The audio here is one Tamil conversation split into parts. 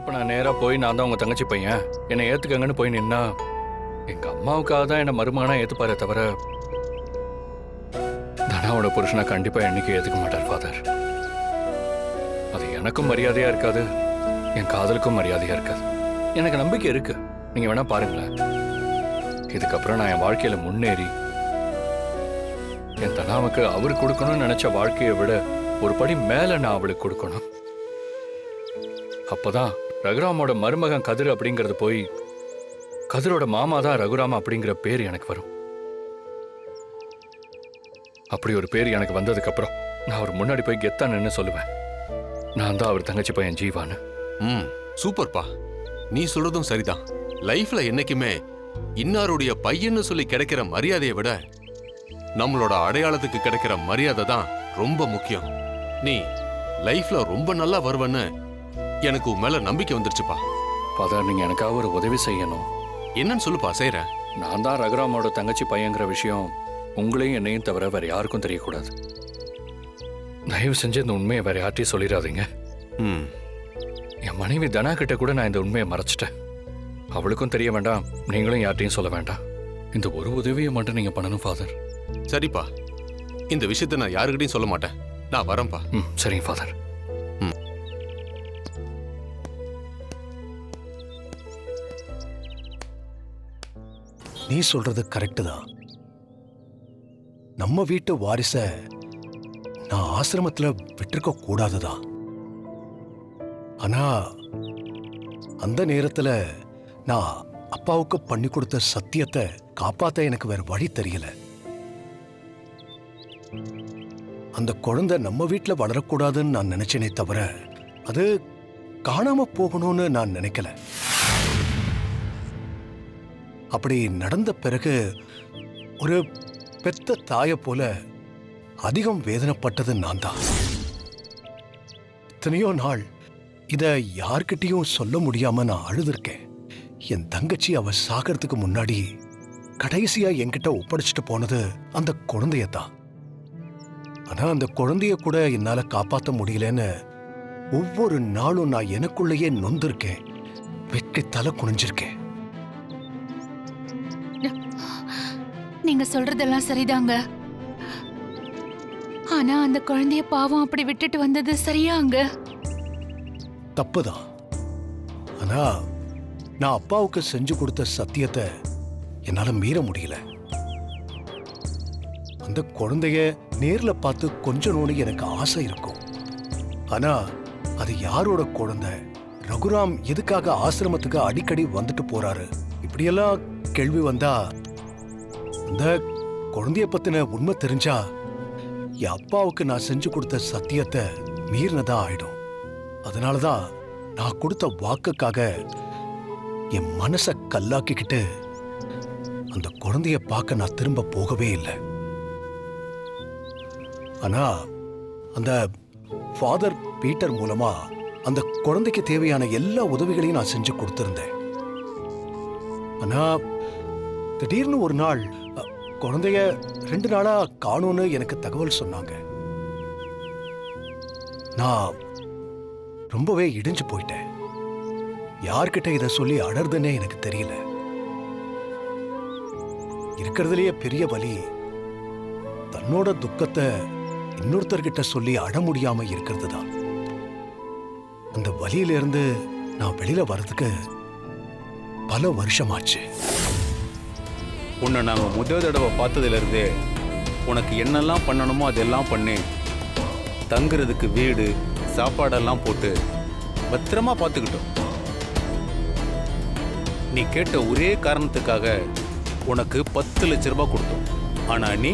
இப்போ நான் நேராக போய் நான் தான் உங்கள் தங்கச்சி பையன் என்னை ஏற்றுக்கங்கன்னு போய் நின்னா எங்கள் அம்மாவுக்காக தான் என்னை மருமகனா ஏற்றுப்பாரே தவிர தனாவோட புருஷனை கண்டிப்பாக என்னைக்கு ஏற்றுக்க மாட்டார் ஃபாதர். அது எனக்கும் மரியாதையாக இருக்காது, என் காதலுக்கும் மரியாதையாக இருக்காது. எனக்கு நம்பிக்கை இருக்கு, நீங்கள் வேணா பாருங்களேன். இதுக்கப்புறம் நான் என் வாழ்க்கையில் முன்னேறி என் தனாவுக்கு அவர் கொடுக்கணும்னு நினச்ச வாழ்க்கையை விட ஒரு படி மேலே நான் அவளுக்கு கொடுக்கணும். அப்போதான் ரகுராமோட மருமகன் கதிர் அப்படிங்கிறது போய் கதிரோட மாமா தான் ரகுராம அப்படிங்கிற பேர் எனக்கு வரும். அப்படி ஒரு பேர் எனக்கு வந்ததுக்கு அப்புறம் நான் அவர் முன்னாடி போய் கெத்தா நின்னு சொல்லுவேன், நான் தான் அவர் தங்கச்சி பையன் ஜீவான்னு. சூப்பர்ப்பா, நீ சொல்றதும் சரிதான். லைஃப்ல என்னைக்குமே இன்னாருடைய பையன்னு சொல்லி கிடைக்கிற மரியாதையை விட நம்மளோட அடையாளத்துக்கு கிடைக்கிற மரியாதை தான் ரொம்ப முக்கியம். நீ லைஃப்ல ரொம்ப நல்லா வருவன்னு எனக்கு உன் மேல நம்பிக்கை வந்துருச்சுப்பா. ஃபாதர், நீங்க எனக்காக ஒரு உதவி செய்யணும். என்னன்னு சொல்லுப்பா, செய்யறேன். நான் தான் ரகுராமோட தங்கச்சி பையங்கிற விஷயம் உங்களையும் என்னையும் தவிர வேற யாருக்கும் தெரியக்கூடாது. தயவு செஞ்சு இந்த உண்மையை வேற யார்ட்டையும் சொல்லிடாதீங்க. என் மனைவி தனா கிட்ட கூட நான் இந்த உண்மையை மறைச்சிட்டேன். அவளுக்கும் தெரிய வேண்டாம், நீங்களும் யார்ட்டையும் சொல்ல வேண்டாம். இந்த ஒரு உதவியை மட்டும் நீங்க பண்ணணும் ஃபாதர். சரிப்பா, இந்த விஷயத்த நான் யாருக்கிட்டையும் சொல்ல மாட்டேன். நான் வரேன்ப்பா. சரிங்க ஃபாதர். நீ சொல்றது கரெக்டு தான். நம்ம வீட்டு வாரிச நான் ஆசிரமத்துல விட்டிருக்க கூடாதுதான். ஆனா அந்த நேரத்துல நான் அப்பாவுக்கு பண்ணி கொடுத்த சத்தியத்தை காப்பாத்த எனக்கு வேற வழி தெரியல. அந்த குழந்தை நம்ம வீட்டுல வளரக்கூடாதுன்னு நான் நினைச்சேனே தவிர அது காணாம போகணும்னு நான் நினைக்கல. அப்படி நடந்த பிறகு ஒரு பெத்த தாய போல அதிகம் வேதனைப்பட்டது நான் தான். எத்தனையோ நாள் இத யார்கிட்டையும் சொல்ல முடியாம நான் அழுதுருக்கேன். என் தங்கச்சி அவ சாகிறதுக்கு முன்னாடி கடைசியா என்கிட்ட ஒப்படைச்சிட்டு போனது அந்த குழந்தையத்தான். ஆனா அந்த குழந்தைய கூட என்னால காப்பாற்ற முடியலன்னு ஒவ்வொரு நாளும் நான் எனக்குள்ளேயே நொந்திருக்கேன், வெற்றி தலை குனிஞ்சிருக்கேன். நீங்க சொல்றதெல்லாம் சரிதாங்க. ஆனா அந்த குழந்தைய பாவம் அப்படி விட்டுட்டு வந்தது சரியாங்க? தப்புதான். ஆனா நான் அப்பாவுக்கு செஞ்சு கொடுத்த சத்தியத்தை என்னால மீற முடியல. அந்த குழந்தைய நேர்ல பார்த்து கொஞ்சணும்னு எனக்கு ஆசை இருக்கும். ஆனா அது யாரோட குழந்தை, ரகுராம் எதுக்காக ஆசிரமத்துக்கு அடிக்கடி வந்துட்டு போறாரு, இப்படியெல்லாம் கேள்வி வந்தா அந்த குழந்தைய பத்தின உண்மை தெரிஞ்சா என் அப்பாவுக்கு நான் செஞ்சு கொடுத்த சத்தியத்தை மீறினதா ஆயிடும். அதனாலதான் நான் கொடுத்த வாக்குக்காக என் மனச கல்லாக்கிக்கிட்டு அந்த குழந்தைய பார்க்க நான் திரும்ப போகவே இல்லை. ஆனா அந்த ஃபாதர் பீட்டர் மூலமா அந்த குழந்தைக்கு தேவையான எல்லா உதவிகளையும் நான் செஞ்சு கொடுத்திருந்தேன். ஆனா திடீர்னு ஒரு நாள் குழந்தைய 2 நாளா காணோன்னு எனக்கு தகவல் சொன்னாங்க. நான் ரொம்பவே இடிஞ்சு போயிட்டேன். யார்கிட்ட இதை சொல்லி அடர்துன்னே எனக்கு தெரியல. இருக்கிறதுலயே பெரிய வலி தன்னோட துக்கத்தை இன்னொருத்தர்கிட்ட சொல்லி அட முடியாம இருக்கிறது தான். அந்த வலியிலிருந்து நான் வெளியில வர்றதுக்கு பல வருஷமாச்சு. உன்னை நாங்கள் முதல் தடவை பார்த்ததுலேருந்தே உனக்கு என்னெல்லாம் பண்ணணுமோ அதெல்லாம் பண்ணி தங்குறதுக்கு வீடு சாப்பாடெல்லாம் போட்டு பத்திரமா பார்த்துக்கிட்டோம். நீ கேட்ட ஒரே காரணத்துக்காக உனக்கு 10 லட்ச ரூபாய் கொடுத்தோம். ஆனால் நீ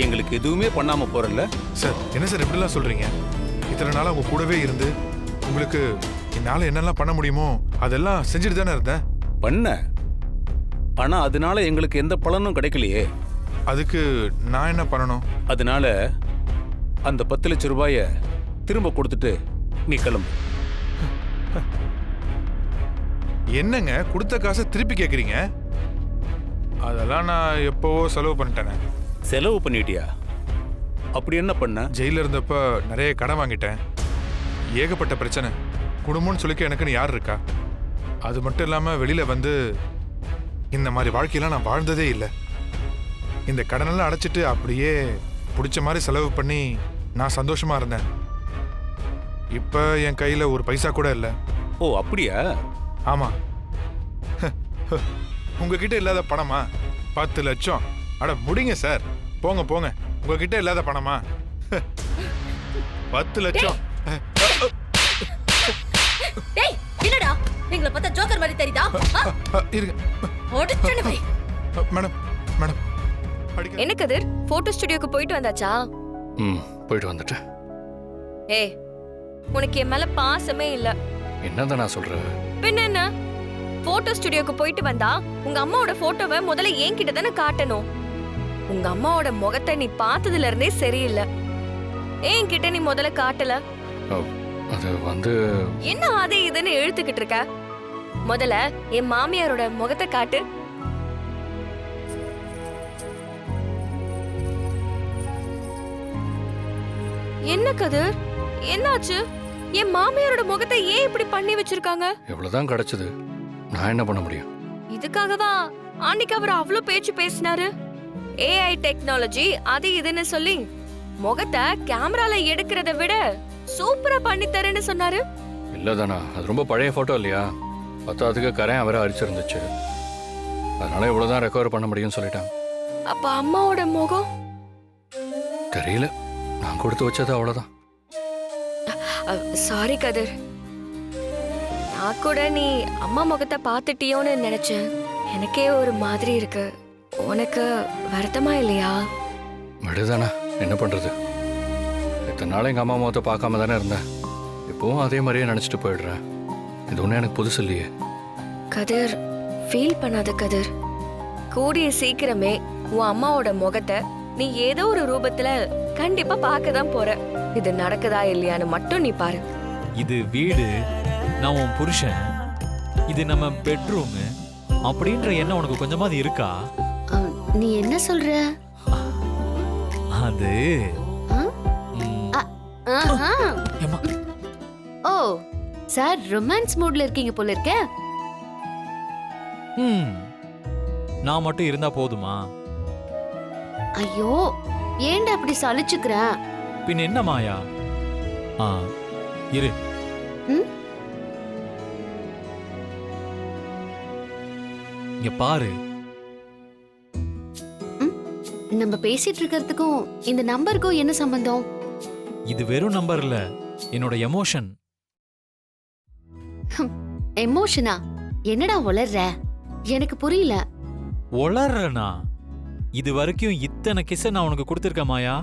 எங்களுக்கு எதுவுமே பண்ணாமல் போறல. சார், என்ன சார் இப்படிலாம் சொல்றீங்க? இத்தனை நாள் அவங்க கூடவே இருந்து உங்களுக்கு என்னால் என்னெல்லாம் பண்ண முடியுமோ அதெல்லாம் செஞ்சுட்டு தானே இருந்தேன். பண்ண, ஆனா அதனால எங்களுக்கு எந்த பலனும் கிடைக்கலையே. அதுக்கு நான் என்ன பண்ணணும்? அதனால அந்த 10 லட்ச ரூபாய திரும்ப கொடுத்துட்டு நீ கிளம்பு. என்னங்க கொடுத்த காசை திருப்பி கேட்குறீங்க? அதெல்லாம் நான் எப்போவோ செலவு பண்ணிட்டேனே. செலவு பண்ணிட்டியா? அப்படி என்ன பண்ண? ஜெயில இருந்தப்ப நிறைய கடன் வாங்கிட்டேன். ஏகப்பட்ட பிரச்சனை. குடும்பம்னு சொல்லிக்க எனக்குன்னு யார் இருக்கா? அது மட்டும் இல்லாமல் வெளியில் வந்து இந்த மாதிரி வாழ்க்கையெல்லாம் நான் வாழ்ந்ததே இல்லை. இந்த கடனெல்லாம் அடைச்சிட்டு அப்படியே பிடிச்ச மாதிரி செலவு பண்ணி நான் சந்தோஷமா இருந்தேன். இப்போ என் கையில் ஒரு பைசா கூட இல்லை. ஓ அப்படியா? ஆமாம். உங்ககிட்ட இல்லாத பணமா? 10 லட்சம். அட முடிங்க சார், போங்க போங்க. உங்ககிட்ட இல்லாத பணமா? 10 லட்சம். டேய் என்னடா எங்களை பார்த்தா ஜோக்கர் மாதிரி தெரியுதா? இருங்க ஓடிச்சனே வை. மேடம் மேடம் அடிக்க. என்ன கதிர், போட்டோ ஸ்டுடியோக்கு போயிட்டு வந்தாச்சா? போயிட்டு வந்துட்டேன். ஏய் உனக்கு என் மேல பாசமே இல்ல. என்னதான் நான் சொல்றேன்? பின்ன என்ன? போட்டோ ஸ்டுடியோக்கு போயிட்டு வந்தா உங்க அம்மாவோட போட்டோவை முதல்ல என்கிட்ட தானே காட்டணும். உங்க அம்மாவோட முகத்தை நீ பார்த்ததுல இருந்தே சரியில்லை. என்கிட்ட நீ முதல்ல காட்டல. அது வந்து என்ன அதே இதுன்னு இழுத்துக்கிட்டு இருக்க? முதல்ல என் மாமியாரோட முகத்தை காட்டு. என்ன கதிர், என்னாச்சு? என் மாமியாரோட முகத்தை ஏன் இப்படி பண்ணி வச்சிருக்காங்க? எவ்வளவுதான் கிடைச்சது, நான் என்ன பண்ண முடியும்? இதுக்காகவா அன்னைக்கு அவர் அவ்ளோ பேச்சு பேசினாரு? ஏஐ டெக்னாலஜி அது இதுன்னு சொல்லி முகத்தை கேமரால எடுக்கிறத விட சூப்பரா பண்ணி தரேன்னு சொன்னாரு. இல்லதானா, அது ரொம்ப பழைய போட்டோ இல்லையா? பத்தாவதுக்கு கரையான் வேற அரிச்சிருந்துச்சு. அதனால இவ்வளவுதான் ரெக்கவர் பண்ண முடியும்னு சொல்லிட்டாங்க. அப்ப அம்மாவோட முகம் தெரியல, நான் கொடுத்து வச்சது அவ்வளவுதான். சாரி கதிர், நான் கூட நீ அம்மா முகத்தை பார்த்துட்டியோன்னு நினைச்சேன். எனக்கே ஒரு மாதிரி இருக்கு. உனக்கு வருத்தமா இல்லையா? விடுதானா, என்ன பண்றது? இத்தனை நாள் எங்க அம்மா முகத்தை பார்க்காம தானே இருந்தேன். இப்பவும் அதே மாதிரியே நினைச்சிட்டு போயிடுறேன். இது ஒன்றும் எனக்கு புதுசு இல்லையே. கதிர், ஃபீல் பண்ணாத கதிர். கூடிய சீக்கிரமே உன் அம்மாவோட முகத்தை நீ ஏதோ ஒரு ரூபத்துல கண்டிப்பா பார்க்க தான் போற. இது நடக்குதா இல்லையான்னு மட்டும் நீ பாரு. இது வீடு, நான் உன் புருஷன், இது நம்ம பெட்ரூம் அப்படின்ற எண்ணம் உனக்கு கொஞ்சமாவது இருக்கா? நீ என்ன சொல்ற? அது ஆஹா. ஏம்மா. ஓ சார், ரொமான்ஸ் மூட்ல இருக்கீங்க போல இருக்க. நான் மட்டும் இருந்தா போதுமா? ஐயோ, ஏன்டா அப்படி சலிச்சுக்கிற? பின் என்ன மாயா? இரு. ம்? இங்க பாரு. நம்ம பேசிட்டு இருக்கிறதுக்கும் இந்த நம்பருக்கும் என்ன சம்பந்தம்? இது வெறும் நம்பர் இல்ல, என்னோட எமோஷன். எமோஷனா? என்னடா உளர்ற? எனக்கு புரியல. உளறனா? இது வரைக்கும் இத்தனை கிஸ் நான் உனக்கு கொடுத்திருக்க மாயா?